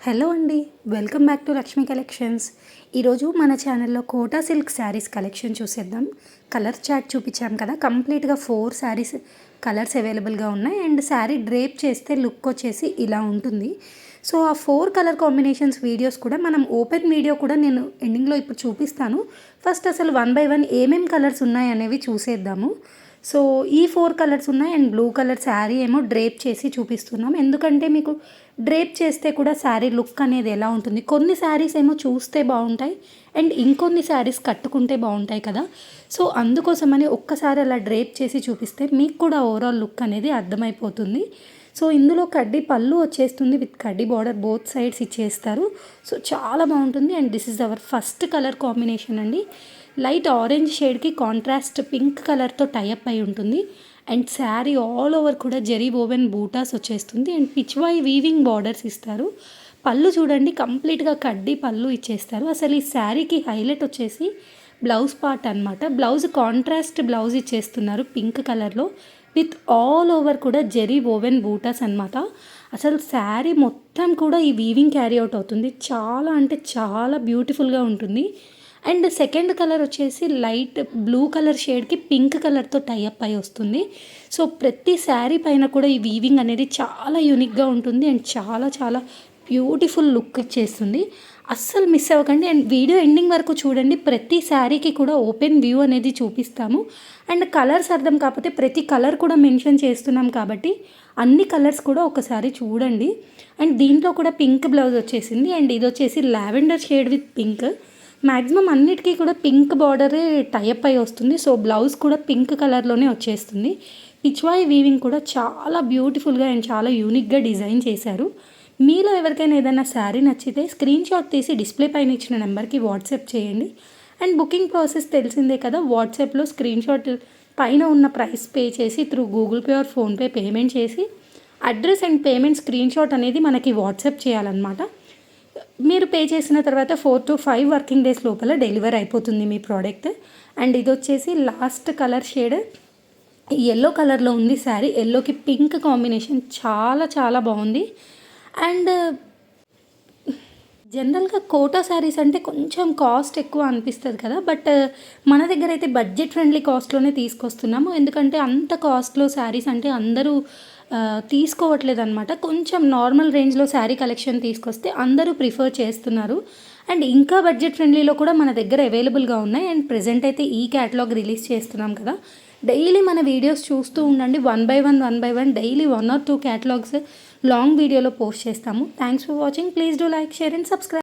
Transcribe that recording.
Hello అండి, welcome back to Lakshmi collections. ఈరోజు మన ఛానల్లో కోటా సిల్క్ శారీస్ కలెక్షన్ చూసేద్దాం. కలర్ చార్ట్ చూపించాం కదా, కంప్లీట్గా 4 శారీస్ కలర్స్ అవైలబుల్గా ఉన్నాయి. అండ్ శారీ డ్రేప్ చేస్తే లుక్ వచ్చేసి ఇలా ఉంటుంది. సో ఆ 4 కలర్ కాంబినేషన్స్ వీడియోస్ కూడా మనం ఓపెన్ వీడియో కూడా నేను ఎండింగ్లో ఇప్పుడు చూపిస్తాను. ఫస్ట్ అసలు 1 by 1 ఏమేమి కలర్స్ ఉన్నాయి అనేవి చూసేద్దాము. సో ఈ 4 కలర్స్ ఉన్నాయి అండ్ బ్లూ కలర్ శారీ ఏమో డ్రేప్ చేసి చూపిస్తున్నాం. ఎందుకంటే మీకు డ్రేప్ చేస్తే కూడా శారీ లుక్ అనేది ఎలా ఉంటుంది, కొన్ని శారీస్ ఏమో చూస్తే బాగుంటాయి అండ్ ఇంకొన్ని శారీస్ కట్టుకుంటే బాగుంటాయి కదా. సో అందుకోసమని ఒక్కసారి అలా డ్రేప్ చేసి చూపిస్తే మీకు కూడా ఓవరాల్ లుక్ అనేది అర్థమైపోతుంది. సో ఇందులో కడ్డీ పళ్ళు వచ్చేస్తుంది, విత్ కడ్డీ బార్డర్ బోత్ సైడ్స్ ఇచ్చేస్తారు. సో చాలా బాగుంటుంది. And this is our first colour combination అండి. లైట్ ఆరెంజ్ షేడ్కి కాంట్రాస్ట్ పింక్ కలర్తో టైఅప్ అయి ఉంటుంది. అండ్ శారీ ఆల్ ఓవర్ కూడా జరీ ఓవెన్ బూటాస్ వచ్చేస్తుంది అండ్ పిచ్వాయి వీవింగ్ బార్డర్స్ ఇస్తారు. పళ్ళు చూడండి, కంప్లీట్గా కడ్డీ పళ్ళు ఇచ్చేస్తారు. అసలు ఈ శారీకి హైలైట్ వచ్చేసి బ్లౌజ్ పార్ట్ అనమాట. బ్లౌజ్ కాంట్రాస్ట్ బ్లౌజ్ ఇచ్చేస్తున్నారు పింక్ కలర్లో, విత్ ఆల్ ఓవర్ కూడా జరీ ఓవెన్ బూటాస్ అనమాట. అసలు శారీ మొత్తం కూడా ఈ వీవింగ్ క్యారీ అవుట్ అవుతుంది. చాలా అంటే చాలా బ్యూటిఫుల్గా ఉంటుంది. అండ్ సెకండ్ కలర్ వచ్చేసి లైట్ బ్లూ కలర్ షేడ్కి పింక్ కలర్తో టైఅప్ అయి వస్తుంది. సో ప్రతి శారీ పైన కూడా ఈ వీవింగ్ అనేది చాలా యూనిక్గా ఉంటుంది అండ్ చాలా చాలా బ్యూటిఫుల్ లుక్ ఇచ్చేస్తుంది. అస్సలు మిస్ అవ్వకండి అండ్ వీడియో ఎండింగ్ వరకు చూడండి. ప్రతి శారీకి కూడా ఓపెన్ వ్యూ అనేది చూపిస్తాము. అండ్ కలర్స్ అర్థం కాకపోతే ప్రతి కలర్ కూడా మెన్షన్ చేస్తున్నాం కాబట్టి అన్ని కలర్స్ కూడా ఒకసారి చూడండి. అండ్ దీంట్లో కూడా పింక్ బ్లౌజ్ వచ్చేసింది అండ్ ఇది వచ్చేసి lavender shade with pink. Maximum అన్నిటికీ కూడా పింక్ బార్డరే టైఅప్ అయి వస్తుంది. సో బ్లౌజ్ కూడా పింక్ కలర్లోనే వచ్చేస్తుంది. పిచ్వాయి వీవింగ్ కూడా చాలా బ్యూటిఫుల్గా అండ్ చాలా యూనిక్గా డిజైన్ చేశారు. మీలో ఎవరికైనా ఏదైనా శారీ నచ్చితే స్క్రీన్ షాట్ తీసి డిస్ప్లే పైన ఇచ్చిన నెంబర్కి వాట్సాప్ చేయండి. అండ్ బుకింగ్ ప్రాసెస్ తెలిసిందే కదా, వాట్సాప్లో స్క్రీన్ షాట్ పైన ఉన్న ప్రైస్ పే చేసి through Google pay or PhonePe payment చేసి address and payment screenshot అనేది మనకి వాట్సాప్ చేయాలన్నమాట. మీరు పే చేసిన తర్వాత 4 to 5 వర్కింగ్ డేస్ లోపల డెలివరీ అయిపోతుంది మీ ప్రోడక్ట్. అండ్ ఇది వచ్చేసి లాస్ట్ కలర్ షేడ్ ఎల్లో కలర్లో ఉంది శారీ. ఎల్లోకి పింక్ కాంబినేషన్ చాలా చాలా బాగుంది. అండ్ జనరల్గా కోటా శారీస్ అంటే కొంచెం కాస్ట్ ఎక్కువ అనిపిస్తుంది కదా, బట్ మన దగ్గర అయితే బడ్జెట్ ఫ్రెండ్లీ కాస్ట్లోనే తీసుకొస్తున్నాము. ఎందుకంటే అంత కాస్ట్లో శారీస్ అంటే అందరూ తీసుకోవట్లేదు అనమాట. కొంచెం నార్మల్ రేంజ్లో శారీ కలెక్షన్ తీసుకొస్తే అందరూ ప్రిఫర్ చేస్తున్నారు. అండ్ ఇంకా బడ్జెట్ ఫ్రెండ్లీలో కూడా మన దగ్గర అవైలబుల్గా ఉన్నాయి. అండ్ ప్రెజెంట్ అయితే ఈ క్యాటలాగ్ రిలీజ్ చేస్తున్నాం కదా, డైలీ మన వీడియోస్ చూస్తూ ఉండండి. 1 by 1 daily 1 or 2 catalogues long వీడియోలో పోస్ట్ చేస్తాము. Thanks for watching. Please do like, share and subscribe.